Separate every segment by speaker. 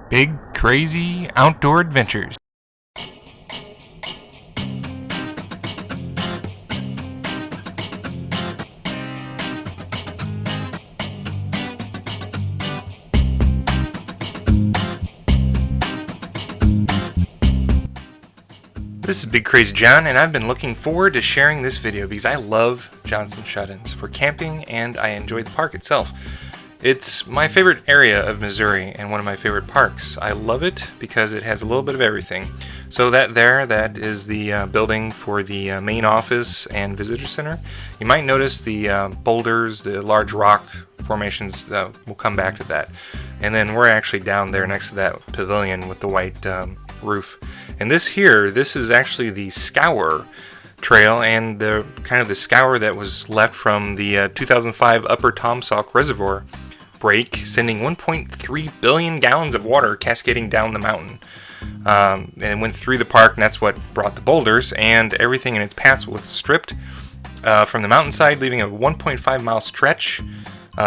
Speaker 1: Big, crazy outdoor adventures. This is Big Crazy John, and I've been looking forward to sharing this video because I love Johnson Shut-ins for camping, and I enjoy the park itself. It's my favorite area of Missouri and one of my favorite parks. I love it because it has a little bit of everything. So that is the building for the main office and visitor center. You might notice the boulders, the large rock formations. We'll come back to that. And then we're actually down there next to that pavilion with the white roof. And this is actually the Scour trail, and the scour that was left from the 2005 Upper Taum Sauk Reservoir break, sending 1.3 billion gallons of water cascading down the mountain. And it went through the park, and that's what brought the boulders, and everything in its path was stripped from the mountainside, leaving a 1.5 mile stretch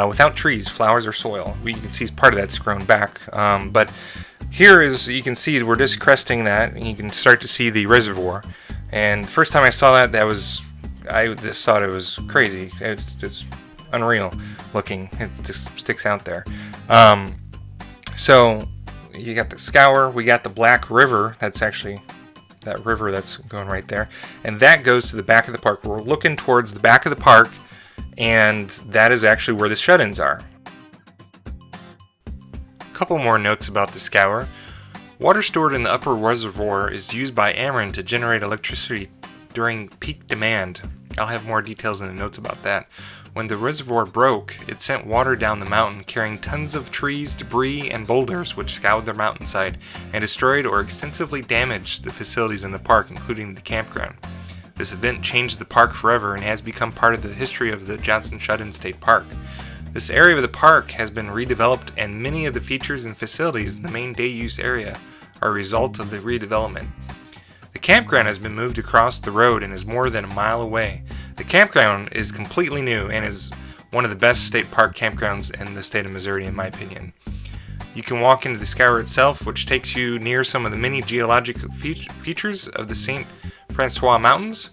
Speaker 1: without trees, flowers, or soil. You can see part of that's grown back, but here you can see we're just cresting that, and you can start to see the reservoir. And first time I saw that, I just thought it was crazy. It's just unreal looking. It just sticks out there. So you got the Scour, we got the Black River. That's actually that river that's going right there, and that goes to the back of the park. We're looking towards the back of the park, and that is actually where the shut-ins are. Couple more notes about the Scour. Water stored in the upper reservoir is used by Ameren to generate electricity during peak demand. I'll have more details in the notes about that. When the reservoir broke, it sent water down the mountain, carrying tons of trees, debris, and boulders which scoured the mountainside and destroyed or extensively damaged the facilities in the park, including the campground. This event changed the park forever and has become part of the history of the Johnson Shut-in State Park. This area of the park has been redeveloped, and many of the features and facilities in the main day-use area are a result of the redevelopment. The campground has been moved across the road and is more than a mile away. The campground is completely new and is one of the best state park campgrounds in the state of Missouri, in my opinion. You can walk into the Scour itself, which takes you near some of the many geologic features of the St. Francois Mountains.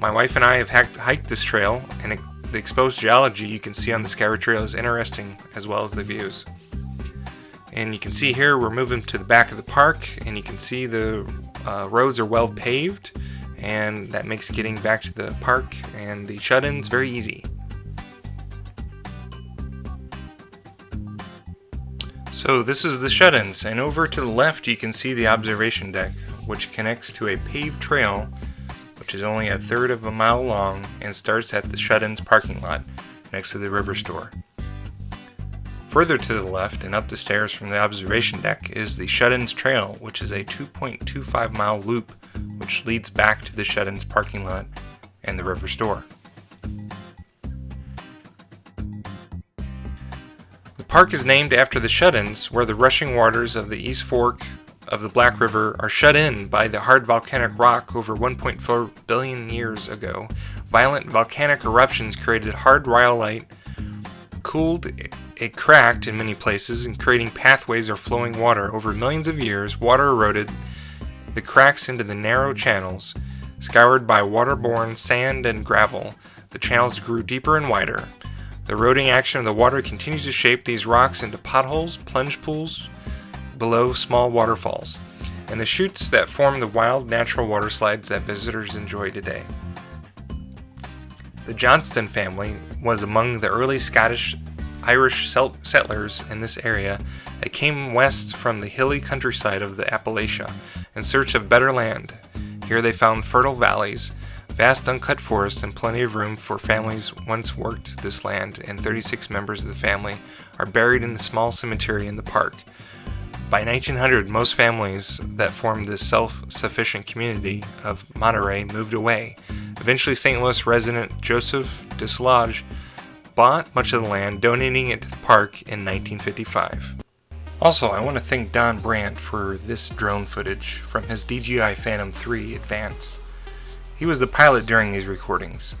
Speaker 1: My wife and I have hiked this trail, and the exposed geology you can see on the Scour Trail is interesting, as well as the views. And you can see here we're moving to the back of the park, and you can see the roads are well paved, and that makes getting back to the park and the shut-ins very easy. So this is the shut-ins, and over to the left you can see the observation deck, which connects to a paved trail which is only a third of a mile long and starts at the shut-ins parking lot next to the river store. Further to the left and up the stairs from the observation deck is the Shut-ins Trail, which is a 2.25 mile loop which leads back to the Shut-ins parking lot and the river store. The park is named after the Shut-ins, where the rushing waters of the East Fork of the Black River are shut in by the hard volcanic rock over 1.4 billion years ago. Violent volcanic eruptions created hard rhyolite, cooled it cracked in many places, and creating pathways or flowing water. Over millions of years, water eroded the cracks into the narrow channels. Scoured by waterborne sand and gravel, the channels grew deeper and wider. The eroding action of the water continues to shape these rocks into potholes, plunge pools below small waterfalls, and the chutes that form the wild natural water slides that visitors enjoy today. The Johnston family was among the early Irish settlers in this area that came west from the hilly countryside of the Appalachia in search of better land. Here they found fertile valleys, vast uncut forests, and plenty of room for families once worked this land, and 36 members of the family are buried in the small cemetery in the park. By 1900, most families that formed this self-sufficient community of Monterey moved away. Eventually, St. Louis resident Joseph Dislodge bought much of the land, donating it to the park in 1955. Also, I want to thank Don Brandt for this drone footage from his DJI Phantom 3 Advanced. He was the pilot during these recordings.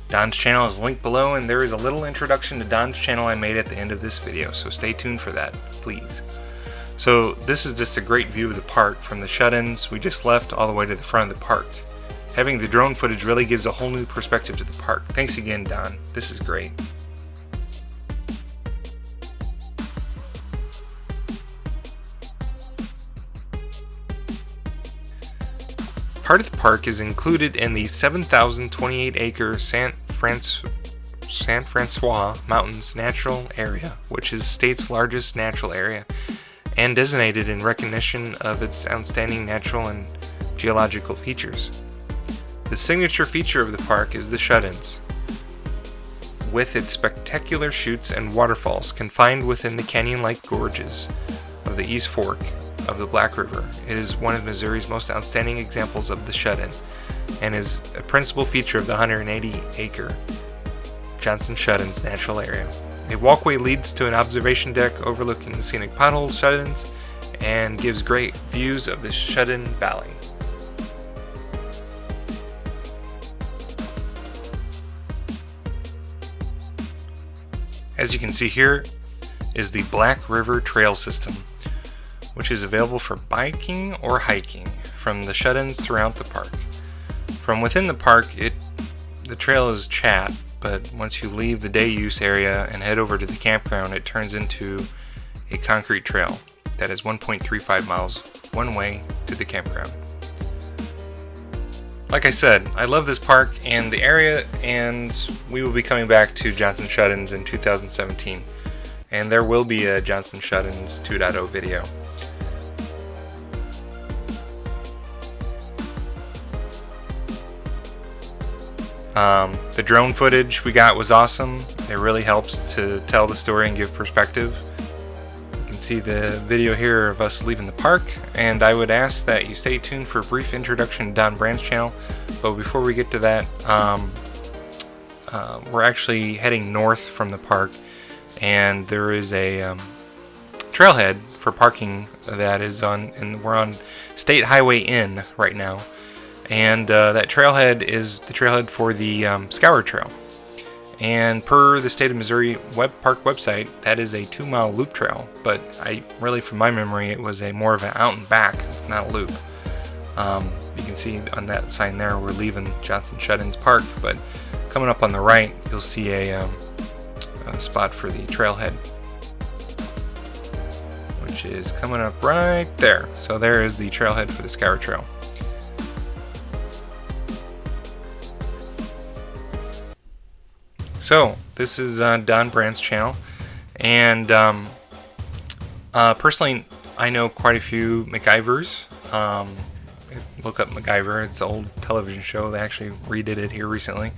Speaker 1: Don's channel is linked below, and there is a little introduction to Don's channel I made at the end of this video, so stay tuned for that, please. So this is just a great view of the park from the shut-ins we just left all the way to the front of the park. Having the drone footage really gives a whole new perspective to the park. Thanks again, Don. This is great. Part of the park is included in the 7,028-acre San Francois Mountains Natural Area, which is the state's largest natural area, and designated in recognition of its outstanding natural and geological features. The signature feature of the park is the shut-ins, with its spectacular chutes and waterfalls confined within the canyon-like gorges of the East Fork of the Black River. It is one of Missouri's most outstanding examples of the shut-in, and is a principal feature of the 180-acre Johnson Shut-ins natural area. A walkway leads to an observation deck overlooking the scenic pothole shut-ins and gives great views of the shut-in valley. As you can see here is the Black River Trail System, which is available for biking or hiking from the shut-ins throughout the park. From within the park, the trail is chat, but once you leave the day use area and head over to the campground, it turns into a concrete trail that is 1.35 miles one way to the campground. Like I said, I love this park and the area, and we will be coming back to Johnson Shut-ins in 2017. And there will be a Johnson Shut-ins 2.0 video. The drone footage we got was awesome. It really helps to tell the story and give perspective. You can see the video here of us leaving the park, and I would ask that you stay tuned for a brief introduction to Don Brand's channel. But before we get to that, we're actually heading north from the park, and there is a trailhead for parking that is on, and we're on State Highway N right now. And that trailhead is the trailhead for the Scour Trail. And per the State of Missouri Park website, that is a 2-mile loop trail. But from my memory, it was more of an out and back, not a loop. You can see on that sign there, we're leaving Johnson Shut-ins Park. But coming up on the right, you'll see a spot for the trailhead, which is coming up right there. So there is the trailhead for the Scour Trail. So, this is Don Brand's channel, and personally, I know quite a few MacGyvers. Look up MacGyver, it's an old television show. They actually redid it here recently.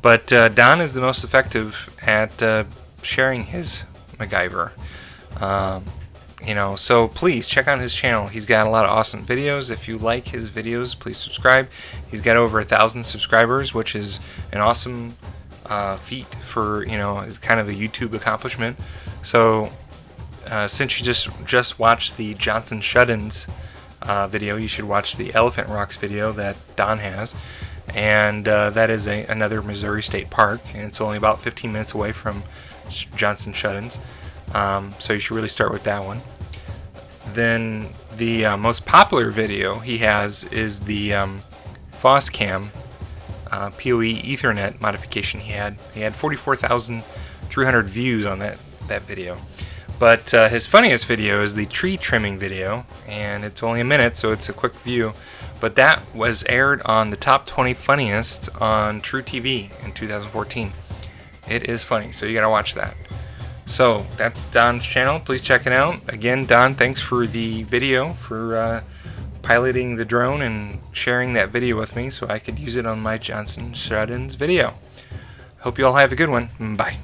Speaker 1: But Don is the most effective at sharing his MacGyver. So please check out his channel. He's got a lot of awesome videos. If you like his videos, please subscribe. He's got over 1,000 subscribers, which is an awesome feat for, it's kind of a YouTube accomplishment. So since you just watched the Johnson Shut-ins video, you should watch the Elephant Rocks video that Don has, and that is another Missouri State Park, and it's only about 15 minutes away from Johnson Shut-ins, so you should really start with that one. Then the most popular video he has is the FOSCAM PoE Ethernet modification he had. He had 44,300 views on that video. But his funniest video is the tree trimming video, and it's only a minute, so it's a quick view. But that was aired on the top 20 funniest on True TV in 2014. It is funny, so you gotta watch that. So that's Don's channel. Please check it out. Again, Don, thanks for the video, for piloting the drone and sharing that video with me so I could use it on my Johnson Shut-ins video. Hope you all have a good one. Bye.